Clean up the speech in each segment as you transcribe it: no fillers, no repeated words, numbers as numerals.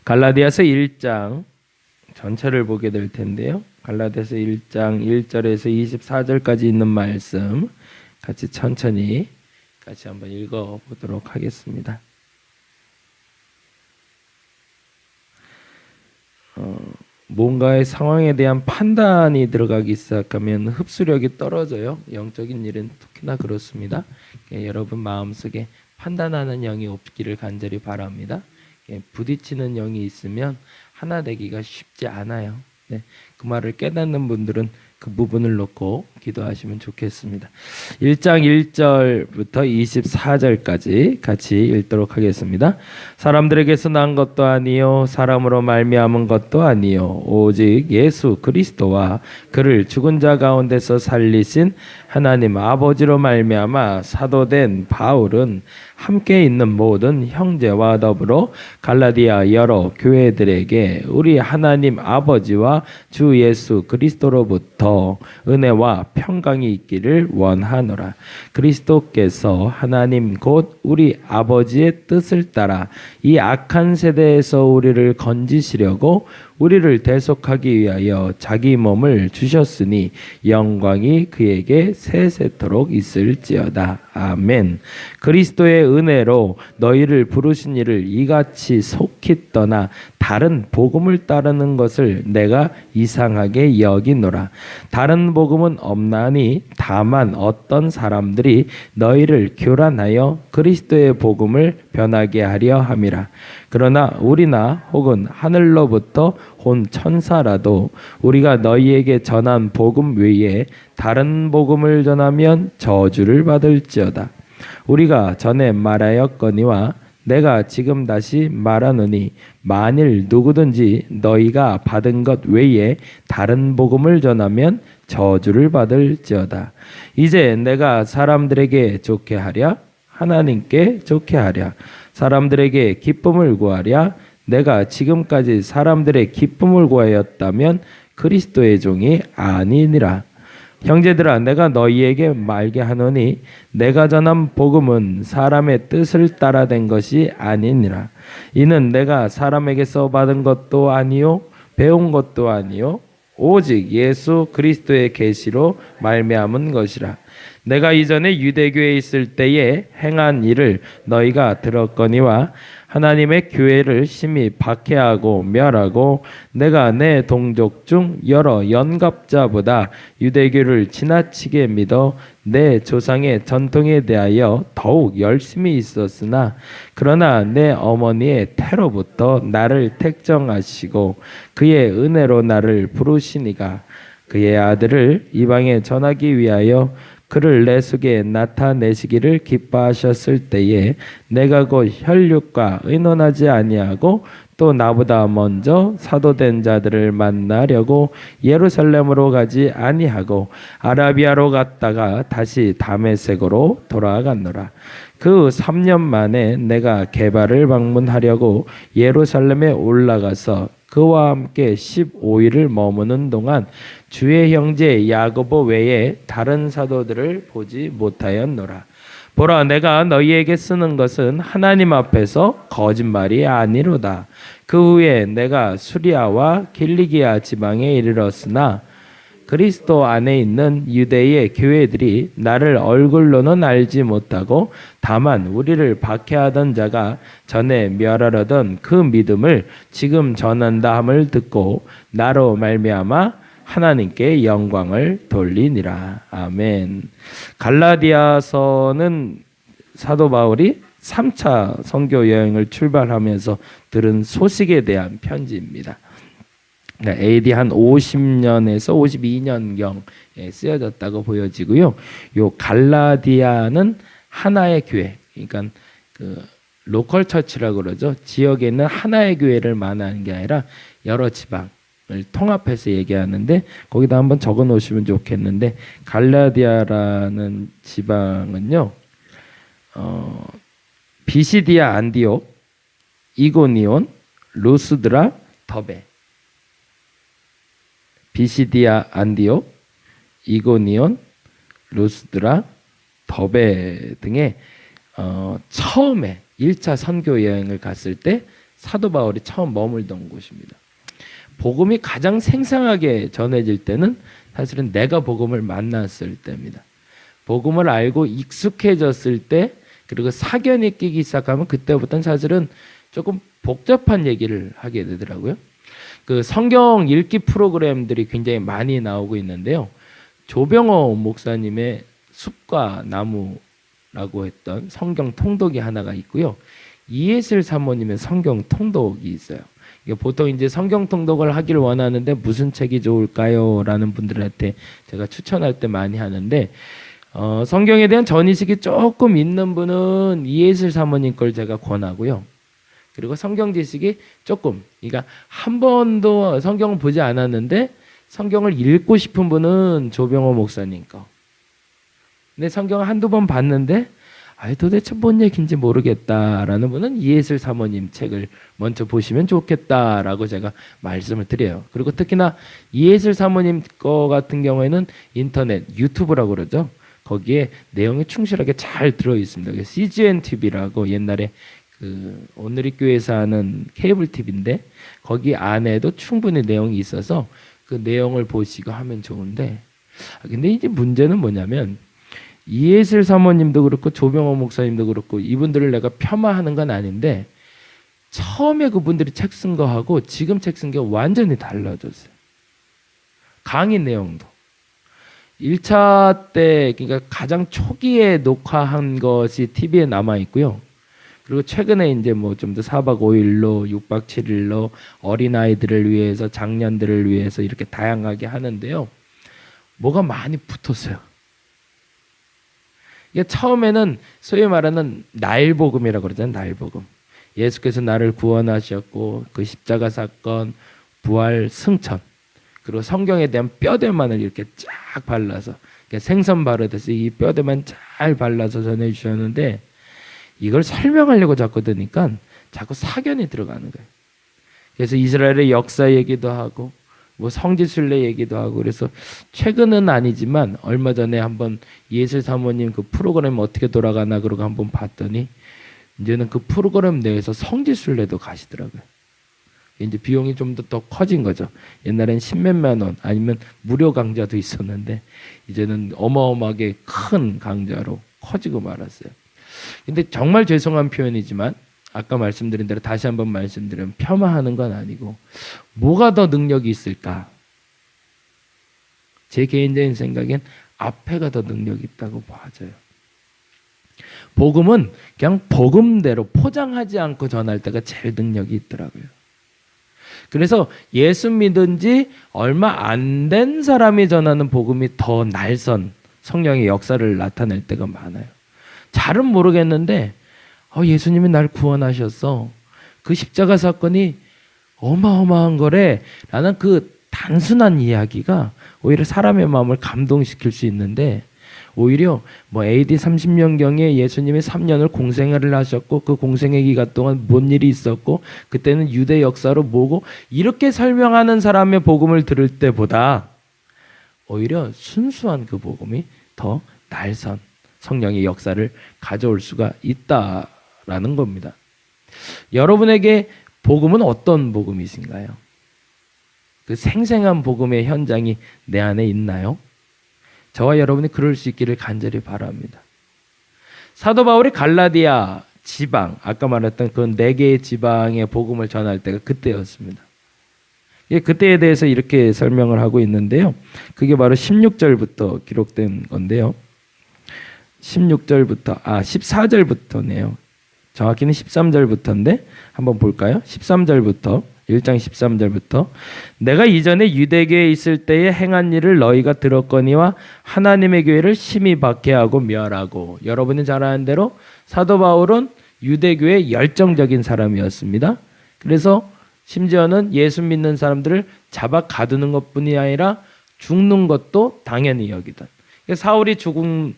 갈라디아서 1장 전체를 보게 될 텐데요. 갈라디아서 1장 1절에서 24절까지 있는 말씀 같이 천천히 같이 한번 읽어보도록 하겠습니다. 뭔가의 상황에 대한 판단이 들어가기 시작하면 흡수력이 떨어져요. 영적인 일은 특히나 그렇습니다. 여러분 마음속에 판단하는 영이 없기를 간절히 바랍니다. 부딪히는 영이 있으면 하나 되기가 쉽지 않아요. 그 말을 깨닫는 분들은 그 부분을 놓고 기도하시면 좋겠습니다. 1장 1절부터 24절까지 같이 읽도록 하겠습니다. 사람들에게서 난 것도 아니요 사람으로 말미암은 것도 아니요 오직 예수 그리스도와 그를 죽은 자 가운데서 살리신 하나님 아버지로 말미암아 사도된 바울은 함께 있는 모든 형제와 더불어 갈라디아 여러 교회들에게 우리 하나님 아버지와 주 예수 그리스도로부터 은혜와 평강이 있기를 원하노라. 그리스도께서 하나님 곧 우리 아버지의 뜻을 따라 이 악한 세대에서 우리를 건지시려고 우리를 대속하기 위하여 자기 몸을 주셨으니 영광이 그에게 세세토록 있을지어다. 아멘. 그리스도의 은혜로 너희를 부르신 이를 이같이 속히 떠나 다른 복음을 따르는 것을 내가 이상하게 여기노라. 다른 복음은 없나니 다만 어떤 사람들이 너희를 교란하여 그리스도의 복음을 변하게 하려 함이라. 그러나 우리나 혹은 하늘로부터 온 천사라도 우리가 너희에게 전한 복음 외에 다른 복음을 전하면 저주를 받을지어다. 우리가 전에 말하였거니와 내가 지금 다시 말하노니 만일 누구든지 너희가 받은 것 외에 다른 복음을 전하면 저주를 받을지어다. 이제 내가 사람들에게 좋게 하랴 하나님께 좋게 하랴 사람들에게 기쁨을 구하랴 내가 지금까지 사람들의 기쁨을 구하였다면 그리스도의 종이 아니니라. 형제들아 내가 너희에게 말게 하노니 내가 전한 복음은 사람의 뜻을 따라 된 것이 아니니라. 이는 내가 사람에게서 받은 것도 아니요 배운 것도 아니요 오직 예수 그리스도의 계시로 말미암은 것이라. 내가 이전에 유대교에 있을 때에 행한 일을 너희가 들었거니와 하나님의 교회를 심히 박해하고 멸하고 내가 내 동족 중 여러 연갑자보다 유대교를 지나치게 믿어 내 조상의 전통에 대하여 더욱 열심히 있었으나 그러나 내 어머니의 태로부터 나를 택정하시고 그의 은혜로 나를 부르시니가 그의 아들을 이방에 전하기 위하여 그를 내 속에 나타내시기를 기뻐하셨을 때에 내가 곧 혈육과 의논하지 아니하고 또 나보다 먼저 사도된 자들을 만나려고 예루살렘으로 가지 아니하고 아라비아로 갔다가 다시 다메섹으로 돌아갔노라. 그 3년 만에 내가 게바를 방문하려고 예루살렘에 올라가서 그와 함께 15일을 머무는 동안 주의 형제 야고보 외에 다른 사도들을 보지 못하였노라. 보라 내가 너희에게 쓰는 것은 하나님 앞에서 거짓말이 아니로다. 그 후에 내가 수리아와 길리기아 지방에 이르렀으나 그리스도 안에 있는 유대의 교회들이 나를 얼굴로는 알지 못하고 다만 우리를 박해하던 자가 전에 멸하려던 그 믿음을 지금 전한다 함을 듣고 나로 말미암아 하나님께 영광을 돌리니라. 아멘. 갈라디아서는 사도 바울이 3차 선교 여행을 출발하면서 들은 소식에 대한 편지입니다. AD 한 50년에서 52년경에 쓰여졌다고 보여지고요. 요 갈라디아는 하나의 교회, 그러니까 그 로컬 처치라고 그러죠. 지역에 있는 하나의 교회를 말하는 게 아니라 여러 지방을 통합해서 얘기하는데 거기다 한번 적어 놓으시면 좋겠는데 갈라디아라는 지방은요. 비시디아 안디옥, 이고니온, 루스드라, 더베 비시디아 안디옥, 이고니온, 루스드라, 더베 등의 처음에 1차 선교 여행을 갔을 때 사도 바울이 처음 머물던 곳입니다. 복음이 가장 생생하게 전해질 때는 사실은 내가 복음을 만났을 때입니다. 복음을 알고 익숙해졌을 때, 그리고 사견이 끼기 시작하면 그때부터는 사실은 조금 복잡한 얘기를 하게 되더라고요. 그 성경 읽기 프로그램들이 굉장히 많이 나오고 있는데요. 조병호 목사님의 숲과 나무라고 했던 성경 통독이 하나가 있고요. 이예슬 사모님의 성경 통독이 있어요. 보통 이제 성경 통독을 하기를 원하는데 무슨 책이 좋을까요? 라는 분들한테 제가 추천할 때 많이 하는데, 성경에 대한 전이식이 조금 있는 분은 이예슬 사모님 걸 제가 권하고요. 그리고 성경 지식이 조금, 그러니까 한 번도 성경을 보지 않았는데 성경을 읽고 싶은 분은 조병호 목사님 거. 근데 성경을 한두 번 봤는데 도대체 뭔 얘기인지 모르겠다라는 분은 이예슬 사모님 책을 먼저 보시면 좋겠다라고 제가 말씀을 드려요. 그리고 특히나 이예슬 사모님 거 같은 경우에는 인터넷, 유튜브라고 그러죠. 거기에 내용이 충실하게 잘 들어 있습니다. CGN TV라고 옛날에 그 오늘의 교회에서 하는 케이블 TV인데 거기 안에도 충분히 내용이 있어서 그 내용을 보시고 하면 좋은데, 근데 이제 문제는 뭐냐면 이예슬 사모님도 그렇고 조병호 목사님도 그렇고 이분들을 내가 폄하하는 건 아닌데 처음에 그분들이 책 쓴 거하고 지금 책 쓴 게 완전히 달라졌어요. 강의 내용도 1차 때, 그러니까 가장 초기에 녹화한 것이 TV에 남아 있고요. 그리고 최근에 이제 뭐 좀 더 4박 5일로 6박 7일로 어린아이들을 위해서, 장년들을 위해서 이렇게 다양하게 하는데요. 뭐가 많이 붙었어요. 이게 처음에는 소위 말하는 날복음이라고 그러잖아요. 날복음. 예수께서 나를 구원하셨고 그 십자가 사건, 부활, 승천, 그리고 성경에 대한 뼈대만을 이렇게 쫙 발라서, 생선 바르듯이 이 뼈대만 잘 발라서 전해주셨는데, 이걸 설명하려고 자꾸 드니까 자꾸 사견이 들어가는 거예요. 그래서 이스라엘의 역사 얘기도 하고 뭐 성지순례 얘기도 하고, 그래서 최근은 아니지만 얼마 전에 한번 예슬 사모님 그 프로그램 어떻게 돌아가나 그러고 한번 봤더니 이제는 그 프로그램 내에서 성지순례도 가시더라고요. 이제 비용이 좀 더 커진 거죠. 옛날엔 10몇만 원 아니면 무료 강좌도 있었는데 이제는 어마어마하게 큰 강좌로 커지고 말았어요. 근데 정말 죄송한 표현이지만 아까 말씀드린 대로 다시 한번 말씀드리면 폄하하는 건 아니고 뭐가 더 능력이 있을까? 제 개인적인 생각엔 앞에가 더 능력이 있다고 봐져요. 복음은 그냥 복음대로 포장하지 않고 전할 때가 제일 능력이 있더라고요. 그래서 예수 믿은 지 얼마 안 된 사람이 전하는 복음이 더 날선 성령의 역사를 나타낼 때가 많아요. 잘은 모르겠는데 예수님이 날 구원하셨어. 그 십자가 사건이 어마어마한 거래 라는 그 단순한 이야기가 오히려 사람의 마음을 감동시킬 수 있는데, 오히려 뭐 AD 30년경에 예수님이 3년을 공생애를 하셨고 그 공생애 기간 동안 뭔 일이 있었고 그때는 유대 역사로 뭐고 이렇게 설명하는 사람의 복음을 들을 때보다 오히려 순수한 그 복음이 더 날선 성령의 역사를 가져올 수가 있다라는 겁니다. 여러분에게 복음은 어떤 복음이신가요? 그 생생한 복음의 현장이 내 안에 있나요? 저와 여러분이 그럴 수 있기를 간절히 바랍니다. 사도 바울이 갈라디아 지방, 아까 말했던 그 4개의 지방의 복음을 전할 때가 그때였습니다. 그때에 대해서 이렇게 설명을 하고 있는데요. 그게 바로 16절부터 기록된 건데요. 14절부터네요. 정확히는 13절부터인데 한번 볼까요? 13절부터 1장 13절부터 내가 이전에 유대교에 있을 때에 행한 일을 너희가 들었거니와 하나님의 교회를 심히 박해하고 멸하고. 여러분이 잘 아는 대로 사도 바울은 유대교의 열정적인 사람이었습니다. 그래서 심지어는 예수 믿는 사람들을 잡아 가두는 것뿐이 아니라 죽는 것도 당연히 여기던, 사울이 죽은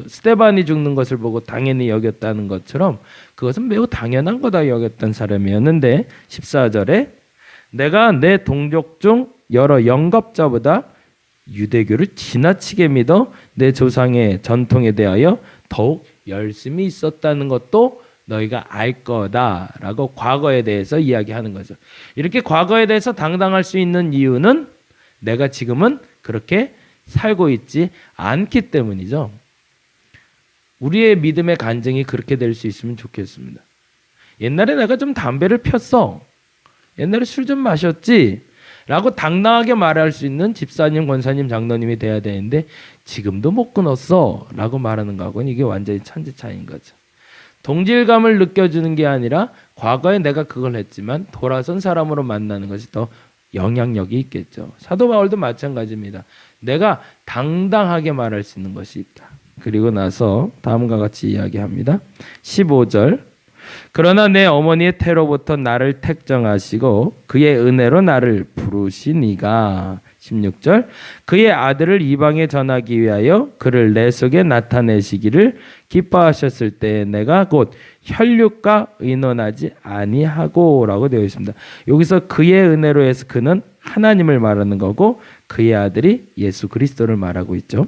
스데반이 죽는 것을 보고 당연히 여겼다는 것처럼 그것은 매우 당연한 거다 여겼던 사람이었는데, 14절에 내가 내 동족 중 여러 영겁자보다 유대교를 지나치게 믿어 내 조상의 전통에 대하여 더욱 열심히 있었다는 것도 너희가 알 거다라고 과거에 대해서 이야기하는 거죠. 이렇게 과거에 대해서 당당할 수 있는 이유는 내가 지금은 그렇게 살고 있지 않기 때문이죠. 우리의 믿음의 간증이 그렇게 될 수 있으면 좋겠습니다. 옛날에 내가 좀 담배를 폈어. 옛날에 술 좀 마셨지. 라고 당당하게 말할 수 있는 집사님, 권사님, 장로님이 돼야 되는데 지금도 못 끊었어. 라고 말하는 거하고는 이게 완전히 천지 차이인 거죠. 동질감을 느껴주는 게 아니라 과거에 내가 그걸 했지만 돌아선 사람으로 만나는 것이 더 영향력이 있겠죠. 사도 바울도 마찬가지입니다. 내가 당당하게 말할 수 있는 것이 있다. 그리고 나서 다음과 같이 이야기합니다. 15절 그러나 내 어머니의 태로부터 나를 택정하시고 그의 은혜로 나를 부르시니가 16절 그의 아들을 이방에 전하기 위하여 그를 내 속에 나타내시기를 기뻐하셨을 때 내가 곧 혈육과 의논하지 아니하고 라고 되어 있습니다. 여기서 그의 은혜로 해서 그는 하나님을 말하는 거고 그의 아들이 예수 그리스도를 말하고 있죠.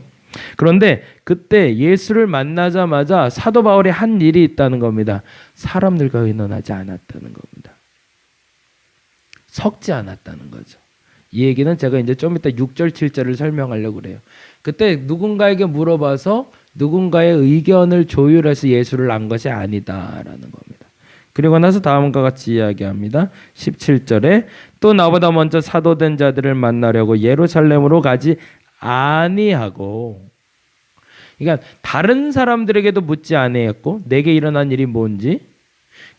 그런데 그때 예수를 만나자마자 사도 바울이 한 일이 있다는 겁니다. 사람들과 의논하지 않았다는 겁니다. 섞지 않았다는 거죠. 이 얘기는 제가 이제 좀 이따 6절 7절을 설명하려고 그래요. 그때 누군가에게 물어봐서 누군가의 의견을 조율해서 예수를 안 것이 아니다라는 겁니다. 그리고 나서 다음과 같이 이야기합니다. 17절에 또 나보다 먼저 사도된 자들을 만나려고 예루살렘으로 가지 아니하고, 그러니까 다른 사람들에게도 묻지 아니했고 내게 일어난 일이 뭔지,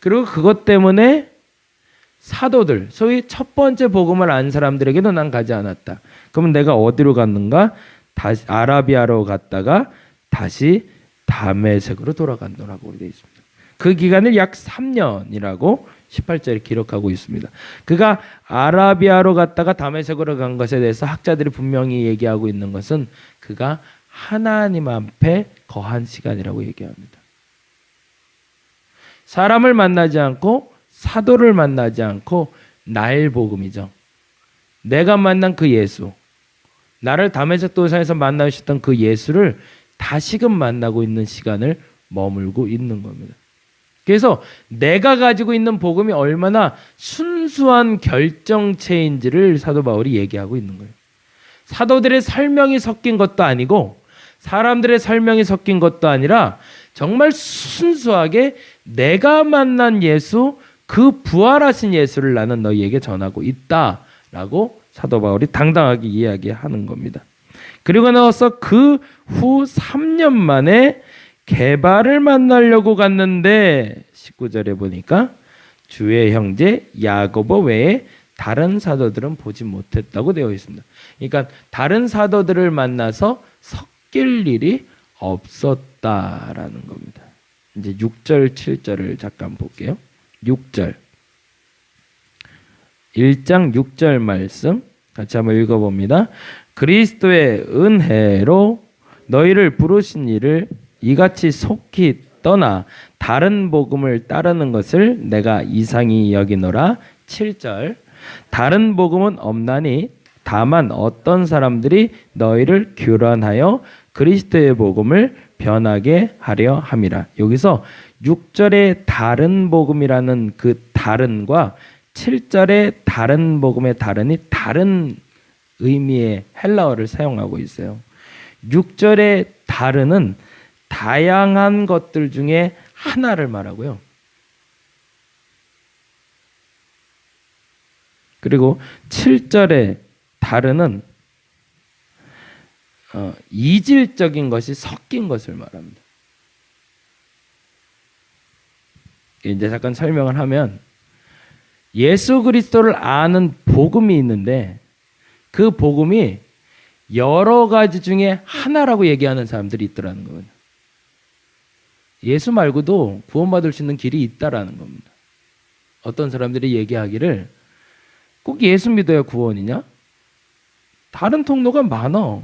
그리고 그것 때문에 사도들, 소위 첫 번째 복음을 안 사람들에게도 난 가지 않았다. 그러면 내가 어디로 갔는가? 다시 아라비아로 갔다가 다시 다메섹으로 돌아간다고 되어 있습니다. 그 기간을 약 3년이라고 18절에 기록하고 있습니다. 그가 아라비아로 갔다가 다메섹으로 간 것에 대해서 학자들이 분명히 얘기하고 있는 것은 그가 하나님 앞에 거한 시간이라고 얘기합니다. 사람을 만나지 않고 사도를 만나지 않고 날 복음이죠. 내가 만난 그 예수, 나를 다메섹 도상에서 만나주셨던 그 예수를 다시금 만나고 있는 시간을 머물고 있는 겁니다. 그래서 내가 가지고 있는 복음이 얼마나 순수한 결정체인지를 사도 바울이 얘기하고 있는 거예요. 사도들의 설명이 섞인 것도 아니고 사람들의 설명이 섞인 것도 아니라 정말 순수하게 내가 만난 예수, 그 부활하신 예수를 나는 너희에게 전하고 있다라고 사도 바울이 당당하게 이야기하는 겁니다. 그리고 나서 그 후 3년 만에 게바를 만나려고 갔는데 19절에 보니까 주의 형제 야고보 외에 다른 사도들은 보지 못했다고 되어 있습니다. 그러니까 다른 사도들을 만나서 섞일 일이 없었다라는 겁니다. 이제 6절 7절을 잠깐 볼게요. 6절 1장 6절 말씀 같이 한번 읽어봅니다. 그리스도의 은혜로 너희를 부르신 이를 이같이 속히 떠나 다른 복음을 따르는 것을 내가 이상히 여기노라. 7절 다른 복음은 없나니 다만 어떤 사람들이 너희를 교란하여 그리스도의 복음을 변하게 하려 함이라. 여기서 6절의 다른 복음이라는 그 다른과 7절의 다른 복음의 다른이 다른 의미의 헬라어를 사용하고 있어요. 6절의 다른은 다양한 것들 중에 하나를 말하고요. 그리고 7절의 다른은 이질적인 것이 섞인 것을 말합니다. 이제 잠깐 설명을 하면 예수 그리스도를 아는 복음이 있는데 그 복음이 여러 가지 중에 하나라고 얘기하는 사람들이 있더라는 거예요. 예수 말고도 구원받을 수 있는 길이 있다라는 겁니다. 어떤 사람들이 얘기하기를 꼭 예수 믿어야 구원이냐? 다른 통로가 많어.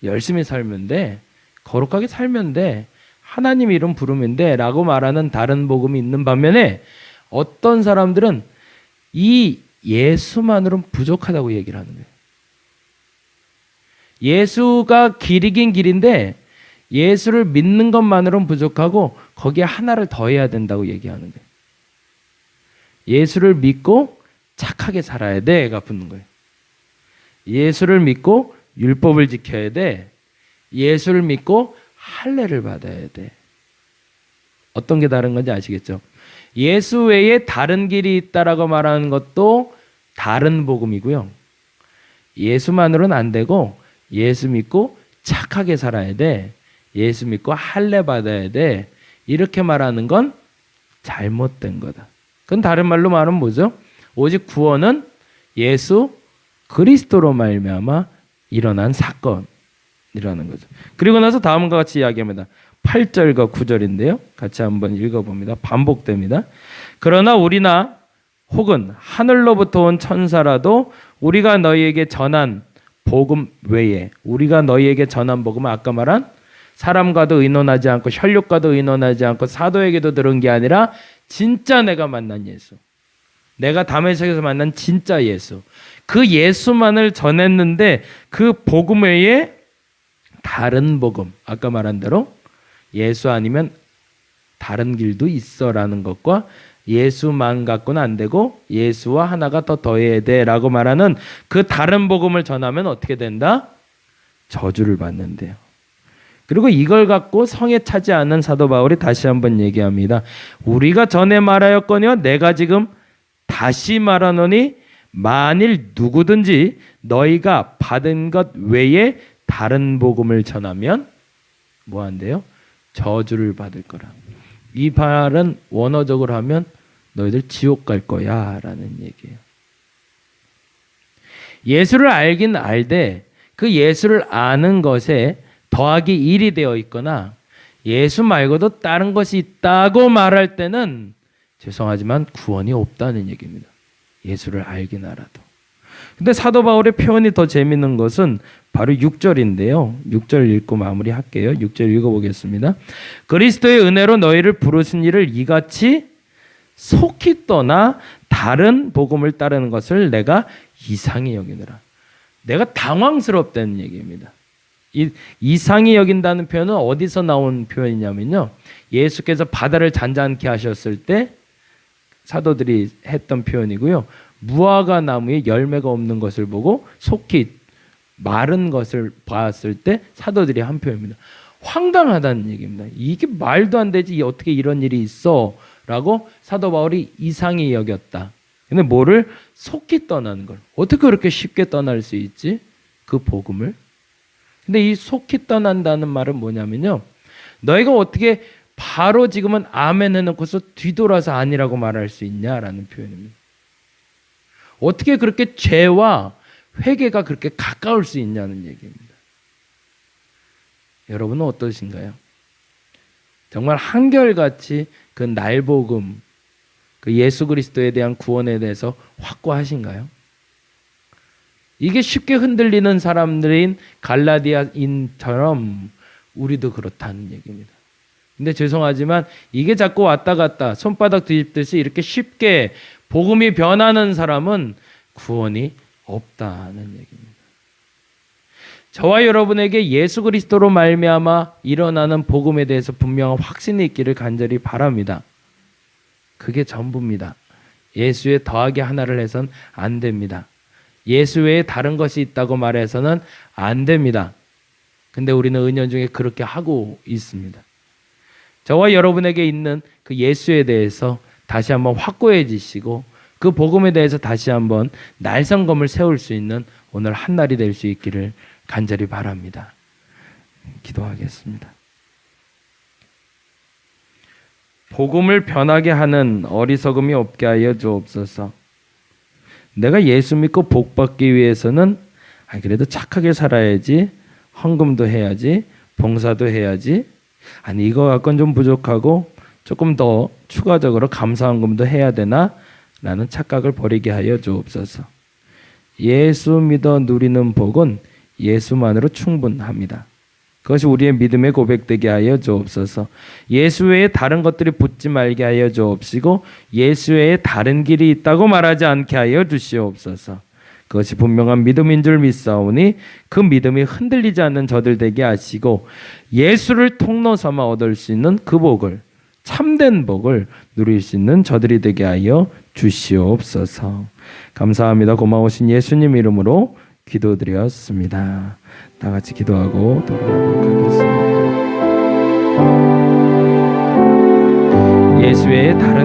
열심히 살면 돼. 거룩하게 살면 돼. 하나님 이름 부르면 돼. 라고 말하는 다른 복음이 있는 반면에 어떤 사람들은 이 예수만으로는 부족하다고 얘기를 하는 거예요. 예수가 길이긴 길인데 예수를 믿는 것만으로는 부족하고 거기에 하나를 더해야 된다고 얘기하는 거예요. 예수를 믿고 착하게 살아야 돼가 붙는 거예요. 예수를 믿고 율법을 지켜야 돼. 예수를 믿고 할례를 받아야 돼. 어떤 게 다른 건지 아시겠죠? 예수 외에 다른 길이 있다라고 말하는 것도 다른 복음이고요. 예수만으로는 안 되고 예수 믿고 착하게 살아야 돼. 예수 믿고 할례 받아야 돼. 이렇게 말하는 건 잘못된 거다. 그건 다른 말로 말하면 뭐죠? 오직 구원은 예수 그리스도로 말미암아 일어난 사건이라는 거죠. 그리고 나서 다음과 같이 이야기합니다. 8절과 9절인데요. 같이 한번 읽어봅니다. 반복됩니다. 그러나 우리나 혹은 하늘로부터 온 천사라도 우리가 너희에게 전한 복음 외에, 우리가 너희에게 전한 복음은 아까 말한 사람과도 의논하지 않고 혈육과도 의논하지 않고 사도에게도 들은 게 아니라 진짜 내가 만난 예수, 내가 다메섹에서 만난 진짜 예수, 그 예수만을 전했는데 그 복음 외에 다른 복음, 아까 말한 대로 예수 아니면 다른 길도 있어라는 것과 예수만 갖고는 안 되고 예수와 하나가 더 더해야 돼라고 말하는 그 다른 복음을 전하면 어떻게 된다? 저주를 받는데요. 그리고 이걸 갖고 성에 차지 않는 사도 바울이 다시 한번 얘기합니다. 우리가 전에 말하였거니와 내가 지금 다시 말하노니 만일 누구든지 너희가 받은 것 외에 다른 복음을 전하면 뭐 한대요? 저주를 받을 거라. 이 말은 원어적으로 하면 너희들 지옥 갈 거야 라는 얘기예요. 예수를 알긴 알되 그 예수를 아는 것에 더하기 1이 되어 있거나 예수 말고도 다른 것이 있다고 말할 때는 죄송하지만 구원이 없다는 얘기입니다. 예수를 알긴 알아도. 근데 사도 바울의 표현이 더 재밌는 것은 바로 6절인데요. 6절 읽고 마무리할게요. 6절 읽어보겠습니다. 그리스도의 은혜로 너희를 부르신 이를 이같이 속히 떠나 다른 복음을 따르는 것을 내가 이상히 여기느라. 내가 당황스럽다는 얘기입니다. 이 이상히 여긴다는 표현은 어디서 나온 표현이냐면요. 예수께서 바다를 잔잔케 하셨을 때 사도들이 했던 표현이고요. 무화과 나무에 열매가 없는 것을 보고 속히 마른 것을 봤을 때 사도들이 한 표현입니다. 황당하다는 얘기입니다. 이게 말도 안 되지. 어떻게 이런 일이 있어? 라고 사도 바울이 이상히 여겼다. 근데 뭐를? 속히 떠나는 걸. 어떻게 그렇게 쉽게 떠날 수 있지? 그 복음을. 근데 이 속히 떠난다는 말은 뭐냐면요. 너희가 어떻게 바로 지금은 아멘 해놓고서 뒤돌아서 아니라고 말할 수 있냐라는 표현입니다. 어떻게 그렇게 죄와 회개가 그렇게 가까울 수 있냐는 얘기입니다. 여러분은 어떠신가요? 정말 한결같이 그 날복음, 그 예수 그리스도에 대한 구원에 대해서 확고하신가요? 이게 쉽게 흔들리는 사람들인 갈라디아인처럼 우리도 그렇다는 얘기입니다. 근데 죄송하지만 이게 자꾸 왔다 갔다 손바닥 뒤집듯이 이렇게 쉽게 복음이 변하는 사람은 구원이 없다는 얘기입니다. 저와 여러분에게 예수 그리스도로 말미암아 일어나는 복음에 대해서 분명한 확신이 있기를 간절히 바랍니다. 그게 전부입니다. 예수에 더하기 하나를 해선 안 됩니다. 예수 외에 다른 것이 있다고 말해서는 안 됩니다. 근데 우리는 은연중에 그렇게 하고 있습니다. 저와 여러분에게 있는 그 예수에 대해서 다시 한번 확고해지시고 그 복음에 대해서 다시 한번 날성검을 세울 수 있는 오늘 한 날이 될 수 있기를 간절히 바랍니다. 기도하겠습니다. 복음을 변하게 하는 어리석음이 없게 하여 주옵소서. 내가 예수 믿고 복 받기 위해서는 그래도 착하게 살아야지, 헌금도 해야지, 봉사도 해야지, 이거 갖고는 좀 부족하고 조금 더 추가적으로 감사헌금도 해야 되나? 라는 착각을 버리게 하여 주옵소서. 예수 믿어 누리는 복은 예수만으로 충분합니다. 그것이 우리의 믿음의 고백되게 하여 주옵소서. 예수 외에 다른 것들이 붙지 말게 하여 주옵시고 예수 외에 다른 길이 있다고 말하지 않게 하여 주시옵소서. 그것이 분명한 믿음인 줄 믿사오니 그 믿음이 흔들리지 않는 저들 되게 하시고 예수를 통로 삼아 얻을 수 있는 그 복을, 참된 복을 누릴 수 있는 저들이 되게 하여 주시옵소서. 감사합니다. 고마우신 예수님 이름으로 기도드렸습니다. 다 같이 기도하고 돌아가도록 하겠습니다. 예수 외에 다른